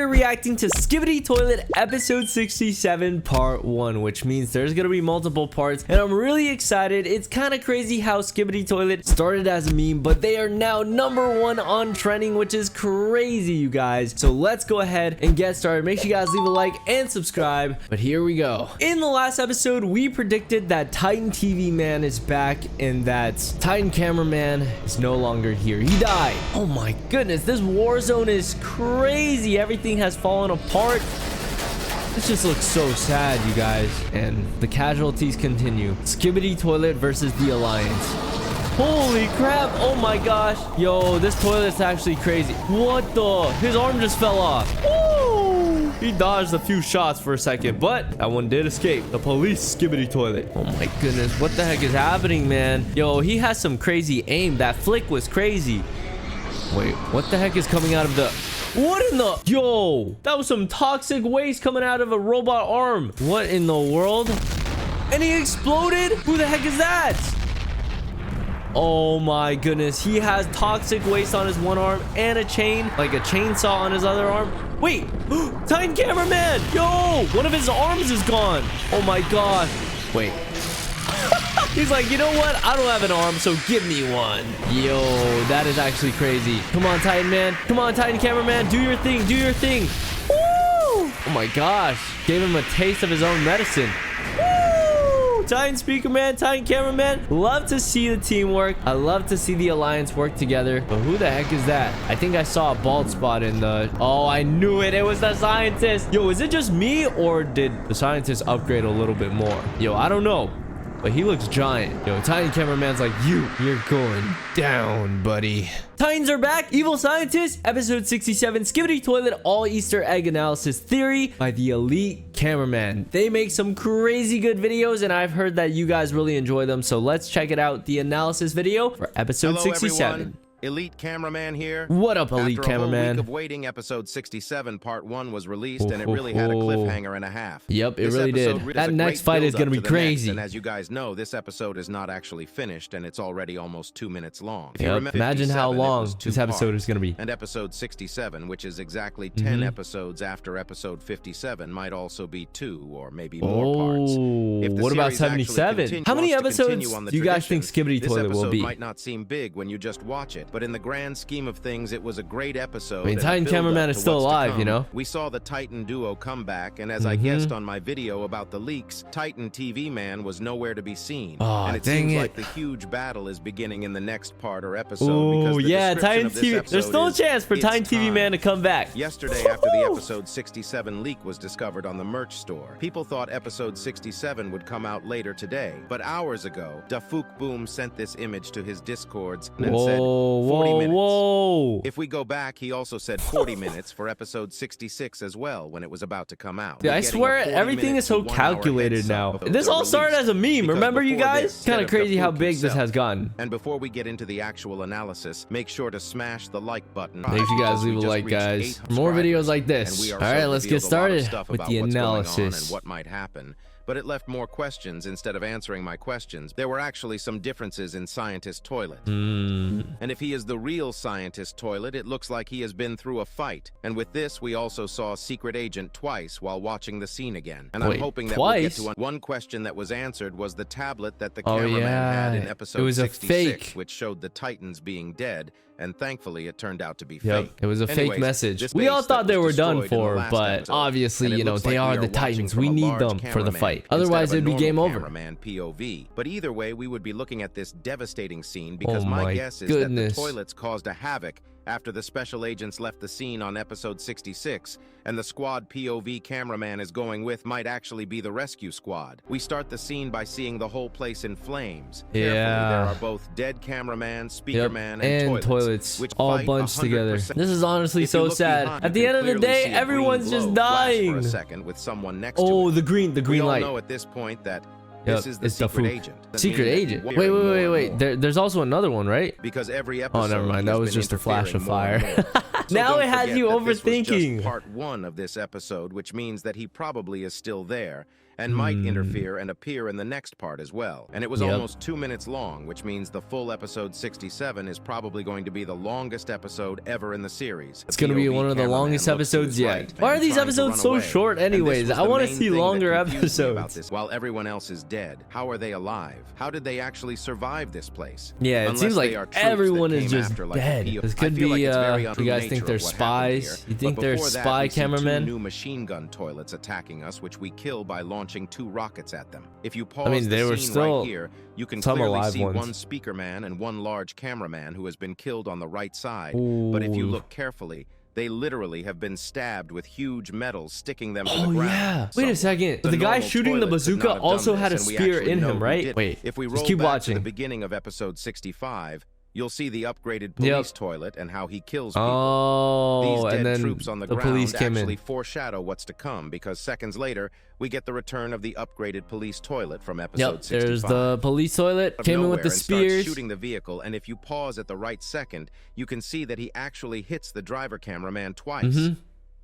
we're reacting to Skibidi Toilet episode 67 part 1, which means there's gonna be multiple parts, and I'm really excited. It's kind of crazy how Skibidi Toilet started as a meme, but they are now #1 on trending, which is crazy, you guys. So let's go ahead and get started. Make sure you guys leave a like and subscribe, but here we go. In the last episode, we predicted that Titan TV Man is back and that Titan Cameraman is no longer here. He died. Oh my goodness, this war zone is crazy. Everything has fallen apart. This just looks so sad, you guys. And the casualties continue. Skibidi Toilet versus the Alliance. Holy crap. Oh my gosh. Yo, this toilet's actually crazy. What the? His arm just fell off. Woo! He dodged a few shots for a second, but that one did escape. The police Skibidi Toilet. Oh my goodness. What the heck is happening, man? Yo, he has some crazy aim. That flick was crazy. Wait, what the heck is coming out of the... What in the... Yo, that was some toxic waste coming out of a robot arm. What in the world? And he exploded? Who the heck is that? Oh my goodness. He has toxic waste on his one arm and a chain, like a chainsaw on his other arm. Wait, Titan Cameraman. Yo, one of his arms is gone. Oh my god. Wait. He's like, you know what? I don't have an arm, so give me one. Yo, that is actually crazy. Come on, Titan Man. Come on, Titan Cameraman. Do your thing. Do your thing. Woo! Oh my gosh. Gave him a taste of his own medicine. Woo! Titan Speaker Man, Titan Cameraman. Love to see the teamwork. I love to see the Alliance work together. But who the heck is that? I think I saw a bald spot in the... Oh, I knew it. It was the scientist. Yo, is it just me or did the scientist upgrade a little bit more? Yo, I don't know. But he looks giant. Yo, Titan Cameraman's like, you're going down, buddy. Titans are back. Evil Scientist, episode 67, Skibidi Toilet All Easter Egg Analysis Theory by the Elite Cameraman. They make some crazy good videos, and I've heard that you guys really enjoy them. So let's check it out. The analysis video for episode 67. Everyone. Elite Cameraman here. What up, Elite After a whole Cameraman? week of waiting, episode 67 part 1 was released, and it really had a cliffhanger and a half. Yep, it This really did. episode is That a next great fight is build-up gonna be to the next, crazy. and as you guys know, this episode is not actually finished, and it's already almost 2 minutes long. If you Yep. remember Imagine how 57, it long was 2 this episode parts, is gonna be. And episode 67, which is exactly 10 episodes after episode 57, might also be 2 or maybe more parts. If the What about series actually 77? How many wants to continue episodes on the do you guys think tradition, Skibidi Toilet will be? This episode might not seem big when you just watch it, but in the grand scheme of things, it was a great episode. I mean, and a Titan build-up Cameraman is to still what's to alive, come. you know? We saw the Titan duo come back, and as I guessed on my video about the leaks, Titan TV Man was nowhere to be seen. Aw, and it dang seems it. like the huge battle is beginning in the next part or episode. Oh because the yeah, description Titan of this TV. episode There's still a is, chance for "It's Titan TV time." Man to come back. Yesterday, after the episode 67 leak was discovered on the merch store, people thought episode 67 would come out later today. But hours ago, Dafuk Boom sent this image to his Discords and said 40 minutes. Whoa. If we go back, he also said 40 minutes for episode 66 as well when it was about to come out. Dude, I We're getting swear a 40 everything is so minute to 1 hour calculated heads now. up of This the all started release. as a meme. Because Remember, you before guys? this, Kind of instead crazy how Dafuk big this himself. has gotten. And before we get into the actual analysis, make sure to smash the like button. Make sure you guys because we leave a just like, reached guys. 8 More videos subscribers, like and we this. All ourselves right, let's get revealed a lot of started stuff with about the what's going on analysis. and what might happen. But it left more questions instead of answering my questions. There were actually some differences in Scientist Toilet. And if he is the real Scientist Toilet, it looks like he has been through a fight. And with this, we also saw Secret Agent twice while watching the scene again. And Wait, I'm hoping that twice? we'll get to one question that was answered was the tablet that the Oh, cameraman had in yeah. episode It was a 66, fake. which showed the Titans being dead. And thankfully, it turned out to be Yep, fake. it was a fake Anyways, message. this We all base thought that they was were done destroyed in the for, last but episode, obviously, and it you know, looks they like are we the watching Titans. from We a need large them for the cameraman fight. instead Otherwise, of a it'd be normal game over. cameraman POV. But either way, we would be looking at this devastating scene because Oh my my guess is goodness. that the toilets caused a havoc after the special agents left the scene on episode 66, and the squad POV cameraman is going with might actually be the rescue squad. We start the scene by seeing the whole place in flames. Carefully, Yeah. there are both dead cameraman, speaker Yep, man, and toilets which all fight bunched together. 100%. This is honestly If you so look sad. behind, At the you end can of the clearly day, see a everyone's green just glow flash dying. for a second with someone next to Oh, it. the green We all light. know at this point that Yep, this is the it's secret Dafuk. agent. Doesn't Secret mean that agent. we're Wait, hearing more and wait. more. There's also another one, right? Because every episode. Oh, never mind. That has was been just a flash of interfering more and fire. more. So Now don't it has forget you that this was just overthinking. part 1 of this episode, which means that he probably is still there. and might interfere and appear in the next part as well. And it was almost 2 minutes long, which means the full episode 67 is probably going to be the longest episode ever in the series. It's going to be one of the longest episodes yet. Why are these episodes so short anyways? I want to see longer episodes. While everyone else is dead, how are they alive? How did they actually survive this place? Yeah, it seems like everyone is just dead. This could be, you guys think they're spies? You think they're spy cameramen? New machine gun toilets attacking us, which we kill by launching 2 rockets at them. If you pause the scene right here, you can clearly see one speaker man and one large cameraman who has been killed on the right side. But if you look carefully, they literally have been stabbed with huge metals sticking them to the ground. Yeah. Wait a second. The guy shooting the bazooka also had a spear in him, right? Wait. If we roll back to the beginning of episode 65, you'll see the upgraded police toilet and how he kills people. Oh, These dead and troops on the ground actually foreshadow what's to come, because seconds later, we get the return of the upgraded police toilet from episode 65. There's the police toilet, came in with the spears. Shooting the vehicle, and if you pause at the right second, you can see that he actually hits the driver cameraman twice.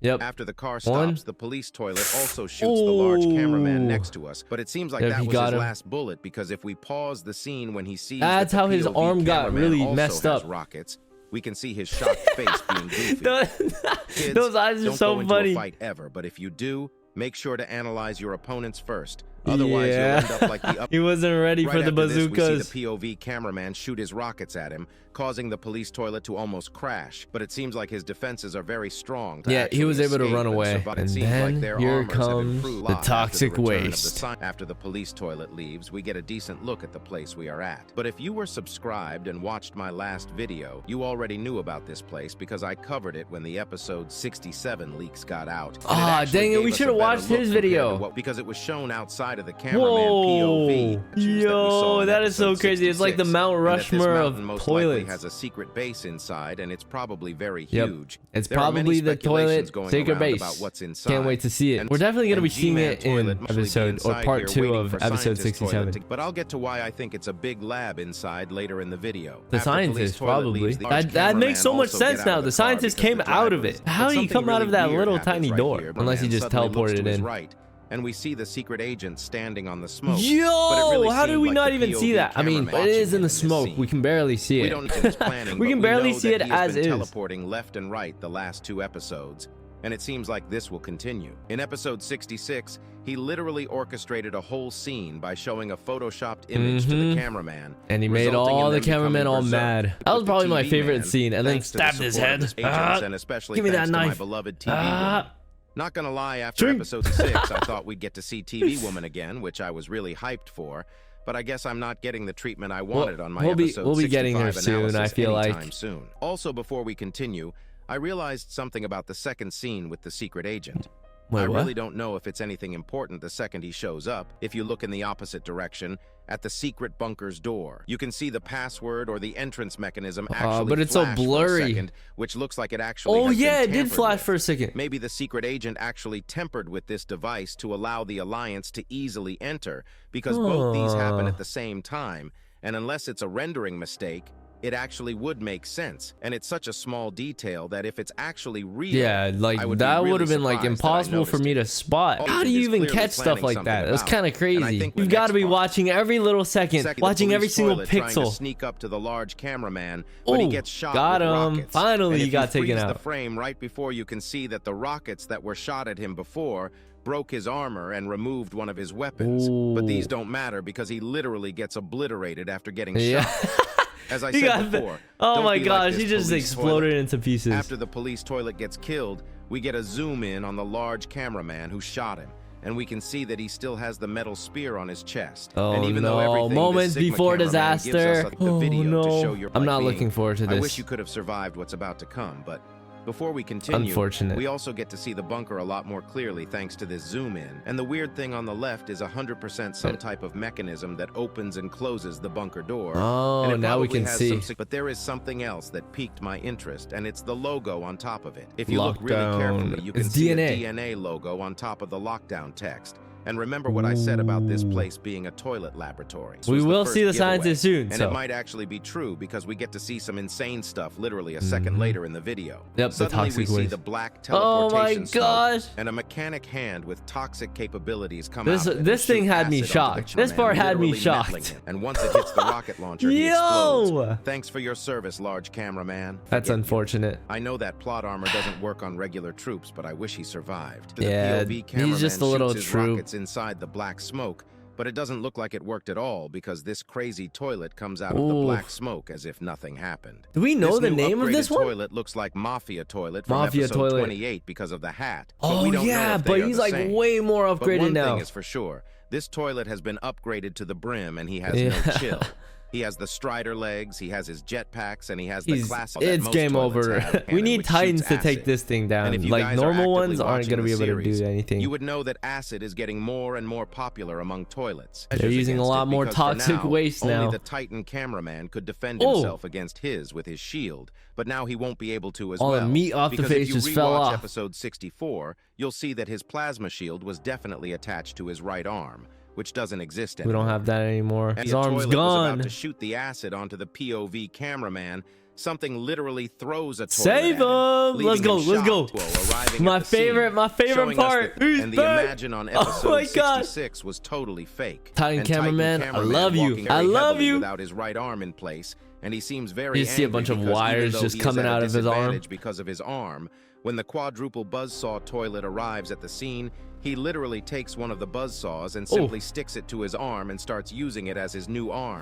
After the car stops, the police toilet also shoots the large cameraman next to us. But it seems like that was his last bullet, because if we pause the scene when he sees that's how his arm got really messed up. Rockets, we can see his shocked face being goofy. Kids, those eyes are so funny. Don't go into a fight ever, but if you do, make sure to analyze your opponents first. Otherwise, you'll end up like the he wasn't ready for the bazookas. We see the POV cameraman shoot his rockets at him, causing the police toilet to almost crash. But it seems like his defenses are very strong. Yeah, he was able to run away. And then here comes the toxic waste. After the police toilet leaves, we get a decent look at the place we are at. But if you were subscribed and watched my last video, you already knew about this place because I covered it when the episode 67 leaks got out. Ah, dang it, we should have watched his video. Because it was shown outside of the cameraman POV. Yo, that is so crazy. It's like the Mount Rushmore of toilets. Has a secret base inside, and it's probably very huge. It's probably the toilet secret base. Can't wait to see it. We're definitely going to be seeing it in episode or part 2 of episode 67. But I'll get to why I think it's a big lab inside later in the video. The scientist, probably. That makes so much sense now. The scientist came out of it. How did he come out of that little tiny door? Unless he just teleported in. And we see the secret agent standing on the smoke. Yo, how did we not even see that? I mean, it is in the smoke. We can barely see it. We can barely see it as is. Teleporting left and right the last 2 episodes, and it seems like this will continue. In episode 66, he literally orchestrated a whole scene by showing a photoshopped image to the cameraman. And he made all the cameramen all mad. That was probably my favorite scene. And then stabbed his head. Give me that knife. Beloved TV Not gonna lie, after episode 6, I thought we'd get to see TV Woman again, which I was really hyped for. But I guess I'm not getting the treatment I wanted on my episode 65 we'll be getting her soon, I feel like. Soon. Also, before we continue, I realized something about the second scene with the secret agent. Wait, I really don't know if it's anything important the second he shows up. If you look in the opposite direction, at the secret bunker's door, you can see the password or the entrance mechanism actually but it's so blurry. For a second, which looks like it actually it did flash for a second. Maybe the secret agent actually tampered with this device to allow the Alliance to easily enter, because both these happen at the same time, and unless it's a rendering mistake, it actually would make sense. And it's such a small detail that if it's actually real, that would have been like impossible for me to spot. How do you even catch stuff like that? That's kind of crazy. You've got to be watching every little second, watching every single pixel. To sneak up to the large cameraman, but he gets shot got with him. rockets. Finally, he got taken out. The frame right before you can see that the rockets that were shot at him before broke his armor and removed one of his weapons. But these don't matter because he literally gets obliterated after getting shot. As I said before, oh my gosh, he just exploded into pieces. After the police toilet gets killed, we get a zoom in on the large cameraman who shot him, and we can see that he still has the metal spear on his chest. And even though moments before disaster. I'm not looking forward to this. I wish you could have survived what's about to come, but before we continue, unfortunate. We also get to see the bunker a lot more clearly thanks to this zoom in. And the weird thing on the left is 100% some type of mechanism that opens and closes the bunker door. Oh, now we can see. But there is something else that piqued my interest, and it's the logo on top of it. If you look really carefully, you can see the DNA logo on top of the lockdown text. And remember what I said about this place being a toilet laboratory. We will see the scientist soon. And it might actually be true because we get to see some insane stuff literally a second later in the video. Yep, Suddenly the toxic we see waste. the black teleportation gosh. smoke, and a mechanic hand with toxic capabilities come This out. this thing had me shocked. This part had me shocked. And once it hits the rocket launcher, he explodes. Thanks for your service, large cameraman. That's unfortunate. I know that plot armor doesn't work on regular troops, but I wish he survived. Yeah, he's just a little troop. Rockets inside the black smoke, but it doesn't look like it worked at all because this crazy toilet comes out of the black smoke as if nothing happened. Do we know the name of this one? Toilet looks like Mafia Toilet from episode 28 because of the hat. Oh yeah, but he's like way more upgraded now. One thing is for sure, this toilet has been upgraded to the brim and he has no chill. He has the Strider legs, he has his jetpacks, and he has the classic. It's game over. We need Titans to take this thing down. Like normal ones aren't going to be able to do anything. You would know that acid is getting more and more popular among toilets. They're using a lot more toxic waste now. Only the Titan cameraman could defend himself against his with his shield, but now he won't be able to as well. All the meat off the face just fell off. Episode 64, you'll see that his plasma shield was definitely attached to his right arm, which doesn't exist anymore. We don't have that anymore. And his arm's gone. Was about to shoot the acid onto the POV cameraman. Something literally throws a toilet Save him! Let's go, let's go. My favorite part. And the Imagine on episode 66 was totally fake. Titan cameraman, I love you. I love you. Without his right arm in place, and he seems very You see a bunch of wires just coming out of his arm. Because of his arm, when the quadruple buzzsaw toilet arrives at the scene, he literally takes one of the buzzsaws and simply sticks it to his arm and starts using it as his new arm.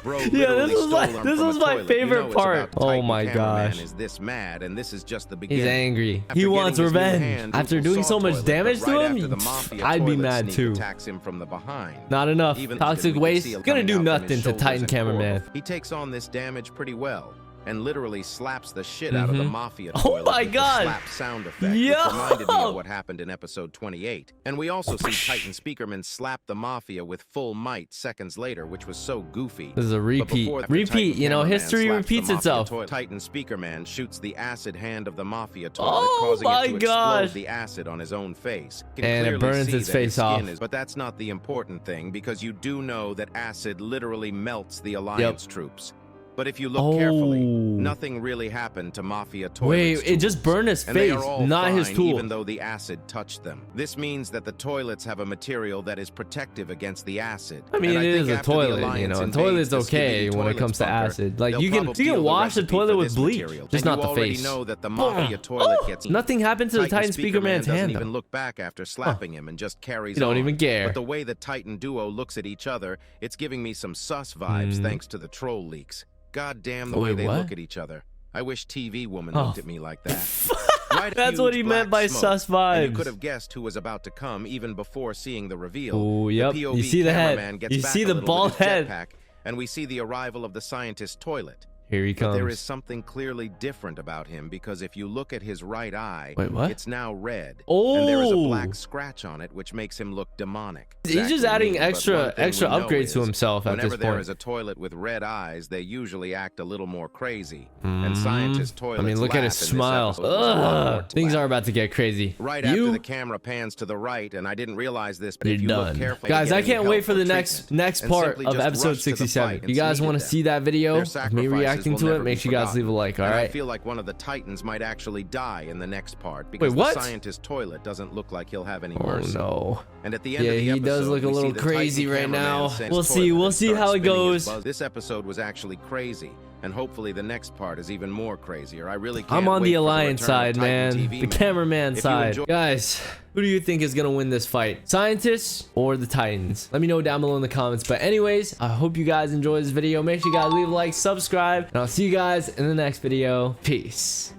Bro, yeah, this was my favorite part. Oh my gosh. Is this mad, and this is just the beginning. He's angry. He wants revenge. After doing so much damage to him, I'd be mad too. Attacks him from the behind. Not enough. Toxic waste gonna do nothing to Titan cameraman. He takes on this damage pretty well and literally slaps the shit out of the Mafia toilet. Oh my god! Slap sound effect, which reminded me of what happened in episode 28. And we also see Titan Speakerman slap the Mafia with full might seconds later, which was so goofy. This is a repeat. Repeat, you know, history repeats itself. Titan Speakerman shoots the acid hand of the Mafia toilet, causing it to explode the acid on his own face. And it burns his face off. But that's not the important thing, because you do know that acid literally melts the Alliance troops. But if you look carefully, nothing really happened to Mafia toilets. Wait, it just burned his face, not his tool. Even though the acid touched them. This means that the toilets have a material that is protective against the acid. I mean, it is a toilet, you know. A toilet's okay when it comes to acid. Like you can wash the toilet with bleach, just not the face. Know that the Mafia toilet gets nothing happened to the Titan Speakerman's hand. Doesn't even look back after slapping him and just carries on. You don't even care. But the way the Titan duo looks at each other, it's giving me some sus vibes thanks to the troll leaks. God damn the way they look at each other. I wish TV Woman looked at me like that. That's what he meant by sus vibes. You could have guessed who was about to come even before seeing the reveal. Oh, yep. You see the head. You see the bald head. And we see the arrival of the scientist toilet. Here he comes. But there is something clearly different about him, because if you look at his right eye, it's now red. And there is a black scratch on it, which makes him look demonic. He's just adding extra upgrades to himself at this point. Whenever there is a toilet with red eyes, they usually act a little more crazy. And scientist toilets, I mean, look at his smile. Things are about to get crazy. Right after the camera pans to the right, and I didn't realize this, but if you look carefully, guys, I can't wait for the next part of episode 67. If you guys want to see that video of me reacting to it, make sure you guys leave a like. All right. I feel like one of the Titans might actually die in the next part, because the scientist toilet doesn't look like he'll have any mercy. Oh no. And at the end of the episode, he does look a little crazy right now. We'll see how it goes. This episode was actually crazy, and hopefully the next part is even more crazier. I really can't I'm on wait the for Alliance side, man. The cameraman side. Guys, who do you think is gonna win this fight? Scientists or the Titans? Let me know down below in the comments. But anyways, I hope you guys enjoyed this video. Make sure you guys leave a like, subscribe, and I'll see you guys in the next video. Peace.